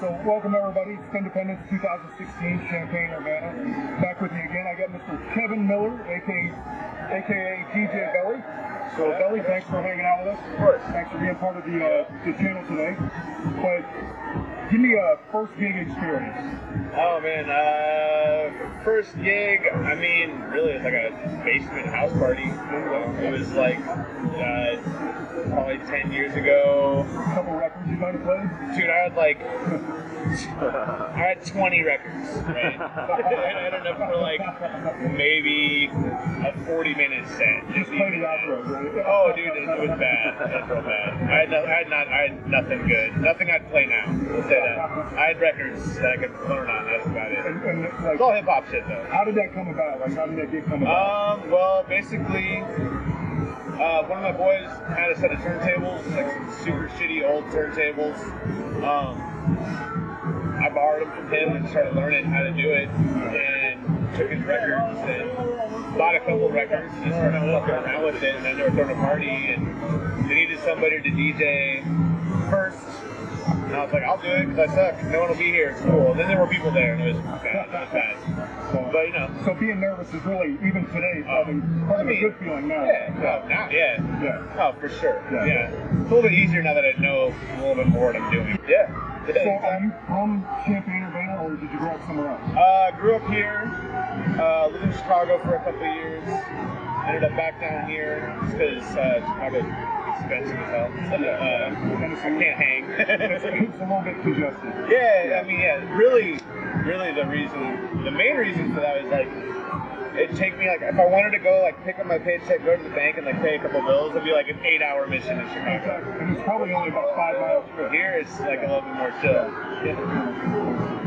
So welcome everybody, Spindependence 2016, Champaign, Urbana. Back with you again. I got Mr. Kevin Miller, aka DJ Belly. So Belly, thanks for hanging out with us. Of course. Thanks for being part of the channel today. But give me a first gig experience. Oh man, first gig, I mean, really it's like a basement house party. It was like probably 10 years ago. A couple records you might have played? Dude, I had like, I had 20 records, right? And I don't know, for like maybe a 40-minute set. Just play the outro, right? Oh dude, it was bad. It was real bad. I had nothing good. Nothing I'd play now. We'll say that. I had records that I could learn on. That's about it. And like, it's all hip hop shit though. How did that come about? Like, how did that gig come about? Well, basically, one of my boys had a set of turntables, like some super shitty old turntables. I borrowed them from him and started learning how to do it, and took his records and bought a couple records and started fucking around with it. And then they were throwing a party, and they needed somebody to DJ first. And I was like, I'll do it because I suck. No one will be here. It's cool. And then there were people there, and it was bad. It was bad. But you know. So being nervous is really, even today, probably part of a good feeling now. Yeah. Oh, for sure. Yeah. It's a little bit easier now that I know a little bit more what I'm doing. Yeah. So are you from Champaign, Urbana, or did you grow up somewhere else? Grew up here. Lived in Chicago for a couple of years. Ended up back down here just because Chicago's expensive as hell. I can't hang. It's a little bit congested. Yeah, I mean, really the main reason for that is like, it'd take me like, if I wanted to go like pick up my paycheck, go to the bank and like pay a couple bills, it'd be like an 8-hour mission in Chicago. Exactly. And it's probably only about 5 miles trip. Here it's like a little bit more chill.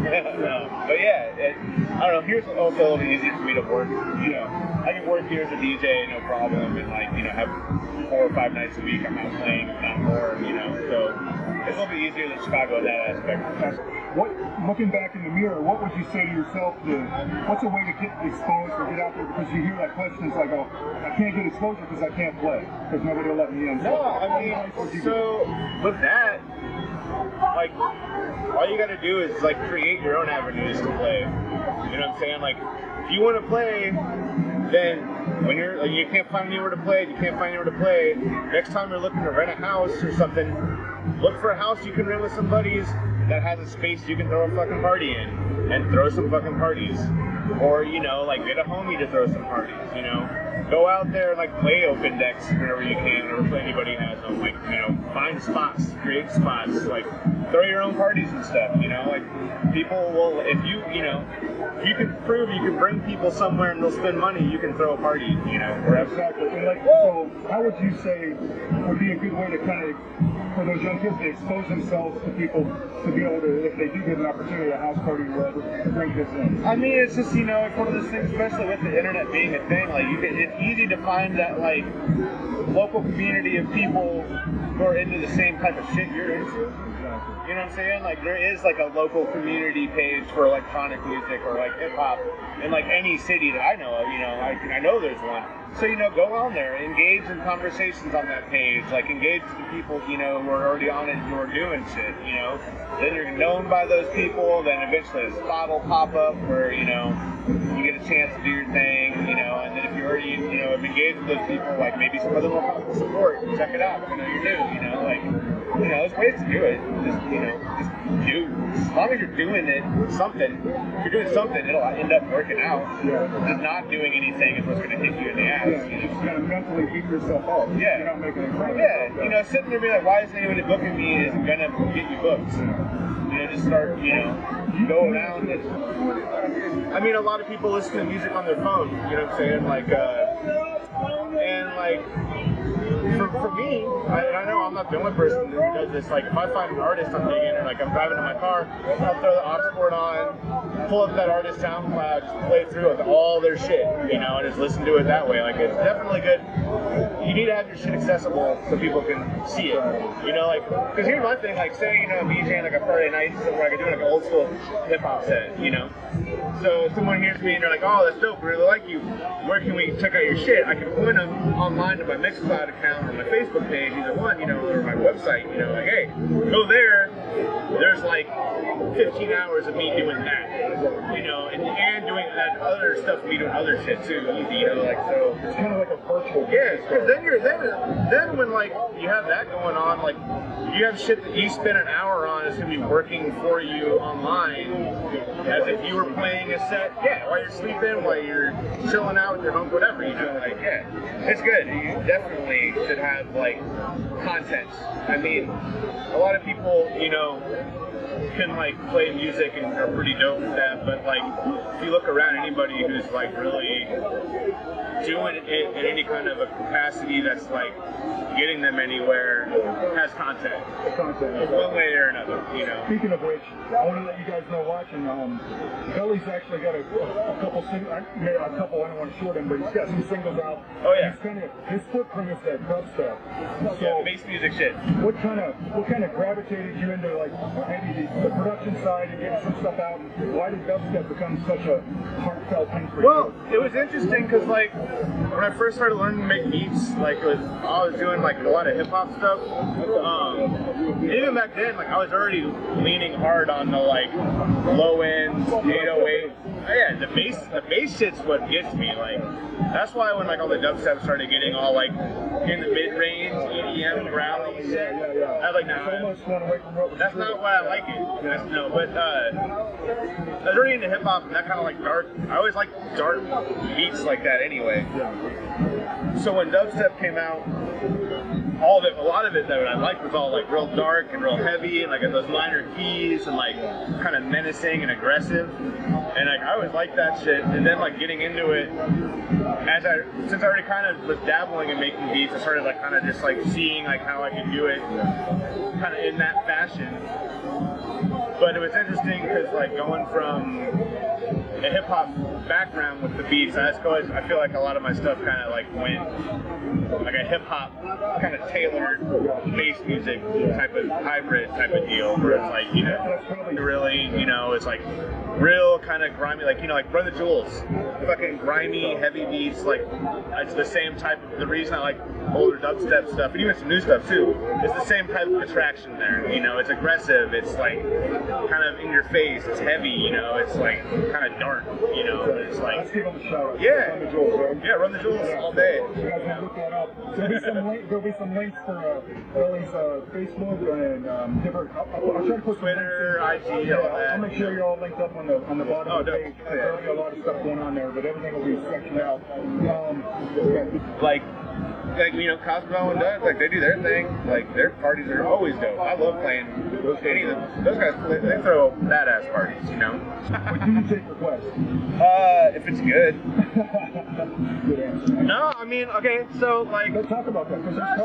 But yeah, I don't know, here's also a little bit easier for me to work. You know, I can work here as a DJ, no problem, and like, you know, have 4 or 5 nights a week I'm out playing, if not more, you know, so it's a little bit easier than Chicago in that aspect. Looking back in the mirror, what would you say to yourself what's a way to get exposed or get out there? Because you hear that questions like, oh, I can't get exposure because I can't play, because nobody will let me in. No, I mean, so with that, like, all you gotta do is like create your own avenues to play. You know what I'm saying? Like, if you want to play, then when you can't find anywhere to play, next time you're looking to rent a house or something, look for a house you can rent with some buddies that has a space you can throw a fucking party in, and throw some fucking parties. Or, you know, like, get a homie to throw some parties, you know? Go out there and, like, play open decks whenever you can, or if anybody has them. Like, you know, find spots, create spots, like, throw your own parties and stuff, you know? Like, people will, if you can prove you can bring people somewhere and they'll spend money, you can throw a party, you know? Wherever. Exactly. And like, so how would you say would be a good way to kind of, for those young kids to expose themselves to people, to be able to, if they do get an opportunity at a house party or whatever, to bring kids in? I mean, it's just, you know, it's one of those things, especially with the internet being a thing, like, it's easy to find that, like, local community of people who are into the same type of shit you're into. You know what I'm saying? Like, there is, like, a local community page for electronic music or, like, hip-hop in, like, any city that I know of, you know. I know there's one. So, you know, go on there, engage in conversations on that page, like, engage with the people, you know, who are already on it and who are doing shit, you know. Then you're known by those people, then eventually a spot will pop up where, you know, you get a chance to do your thing, you know, and then if you already, you know, have engaged with those people, like, maybe some of them will come and support, check it out, you know, you're new, you know, like, you know, there's ways to do it. Just, you know, just do. As long as you're doing it, something, if you're doing something, it'll end up working out. Yeah. Just not doing anything is what's going to hit you in the ass. Yeah, you just kind of mentally beat yourself up. Yeah. You're not making it fun. Yeah, you know, sitting there being like, why isn't anybody booking me isn't going to get you booked. You know, just start, you know, go around and, I mean, a lot of people listen to music on their phone, you know what I'm saying? Like, and like, for me, I know I'm not the only person who does this. Like, if I find an artist I'm digging, or like I'm driving in my car, I'll throw the aux port on, pull up that artist SoundCloud, just play through with all their shit, you know, and just listen to it that way. Like, it's definitely good. You need to have your shit accessible so people can see it, you know, like, because here's my thing, like, say, you know, I'm DJing like a Friday night, so where I can do like an old school hip hop set, you know. So if someone hears me and they're like, oh, that's dope, we really like you, where can we check out your shit? I can point them online to my Mixcloud account or my Facebook page, either one, you know, or my website, you know, like, hey, go there, there's like 15 hours of me doing that, you know, and doing that other stuff, me doing other shit too, you know, like, so. It's kind of like a virtual. Yeah, because then when like you have that going on, like you have shit that you spend an hour on is gonna be working for you online, as if you were playing a set, while you're sleeping, while you're chilling out with your home, whatever, you know, like, it's good. You definitely should have like content. I mean, a lot of people, you know, can like play music and are pretty dope with that, but like if you look around, anybody who's like really doing it in any kind of a capacity that's like getting them anywhere has content. One way or another, you know. Speaking of which, I want to let you guys know watching, Billy's actually got a couple singles, a couple, I don't want to short him, but he's got some singles out. Oh yeah. His footprint is that dubstep. So, bass music shit. What kind of gravitated you into like maybe the production side and getting some stuff out? Why did dubstep become such a heartfelt thing for you? Well, it was interesting because like when I first started learning to make beats, like I was doing like a lot of hip hop stuff. Even back then, like I was already leaning hard on the like low end 808. Yeah, the bass shit's what gets me. Like that's why when like all the dubstep started getting all like in the mid range EDM growly shit, I was like, nah, that's not why I like it. No, but I was already into hip hop and that kind of like dark. I always liked dark beats like that anyway. So when dubstep came out, all of it, a lot of it that I liked was all like real dark and real heavy and like those minor keys and like kind of menacing and aggressive, and like I always liked that shit. And then like getting into it, since I already kind of was dabbling in making beats, I started like kind of just like seeing like how I could do it kind of in that fashion. But it was interesting because like going from a hip hop background with the beats, I feel like a lot of my stuff kind of like went like a hip hop kind of tailored bass music type of hybrid type of deal, where it's like, you know, really, you know, it's like real kind of grimy, like, you know, like Run the Jewels, fucking grimy, heavy beats, like it's the same type of, the reason I like older dubstep stuff, and even some new stuff too, it's the same type of attraction there, you know, it's aggressive, it's like kind of in your face, it's heavy, you know, it's like kind of dark, you know, it's like, let's give them a shout out. Yeah, Run the Jewels, right? Yeah, Run the Jewels all day. You guys can look that up. There'll be some links for Billy's Facebook and different. I'll try to put Twitter, some IG, all that. I'll make sure you're all linked up on the bottom of the page. There'll be a lot of stuff going on there, but everything will be sectioned out. Like, you know, Cosmo and Doug, like they do their thing. Like their parties are always dope. I love playing any of them. Those guys, they throw badass parties, you know. But do you take requests? If it's good. Good answer. No, I mean, okay, so like. Let's talk about that, because there's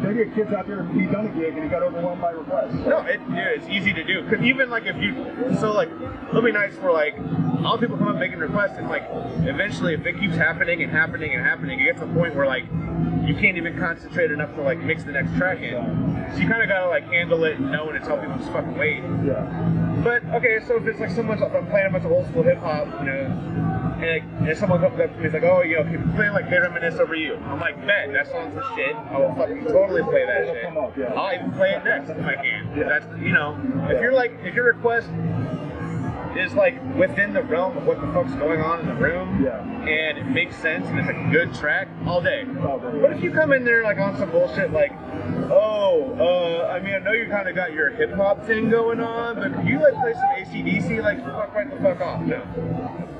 probably kids out there who done a gig and he got overwhelmed by requests. No, it's easy to do. Because even like if you, so like, it'll be nice for like, all people come up making requests, and like, eventually if it keeps happening and happening and happening, it gets to a point where like, you can't even concentrate enough to like mix the next track in. So you kind of gotta like handle it and know when to tell people to just fucking wait. Yeah. But okay, so if it's like someone, if I'm playing a bunch of old school hip hop, you know, and someone comes up to me and is like, oh, you know, can you play like They Reminisce Over You? I'm like, bet, that song's the shit. I will fucking totally play that shit. I'll even play it next if I can. That's, you know, if your request is like within the realm of what the fuck's going on in the room, and it makes sense and it's a good track, all day. But if you come in there like on some bullshit like, I mean, I know you kind of got your hip hop thing going on, but could you like play some AC/DC? Like, fuck right the fuck off. No,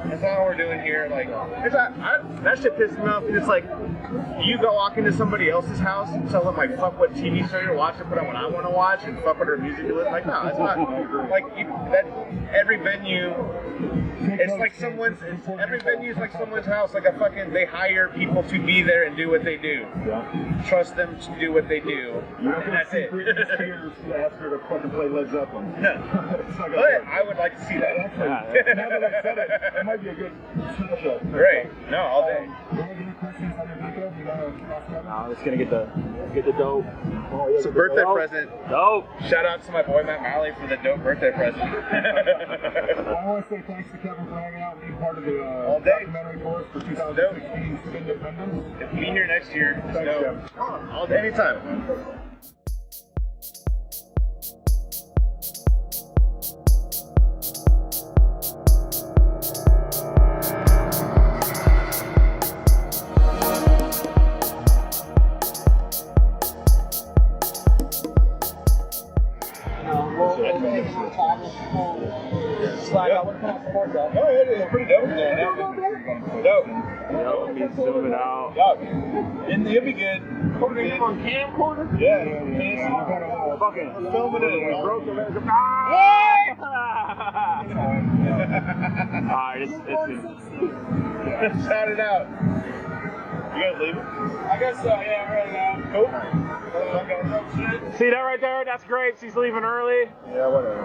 that's not what we're doing here. Like, that shit pisses me off. It's like, you go walk into somebody else's house and tell them like, fuck what TV show you're watching, put on what I want to watch, and fuck what their music is. Like, no, it's not. Like, every venue. It's like every venue is like someone's house, like a fucking, they hire people to be there and do what they do. Trust them to do what they do. And that's it. Ask her to fucking play Led Zeppelin. No. But I would like to see that. Now that I've said it, that might be a good special. Great. No, all day. I'm just gonna get the dope. It's a birthday present. Dope. Shout out to my boy Matt Malley for the dope birthday present. I want to say thanks to Kevin for hanging out and being part of the documentary for us for 2016 Spindependence. Be here next year. Thanks, Kevin. All day, anytime. Slide out. What kind of support that? No, it's pretty dope in there now. Dope. Yeah, let me zoom it out. Yup. It'll be good. Recording on camcorder? Yeah. Fucking Filming it. broke the leg. Alright, it's Shout it out. You guys leaving? I guess so, yeah, right now. Cool. See that right there? That's great. She's leaving early. Yeah, whatever.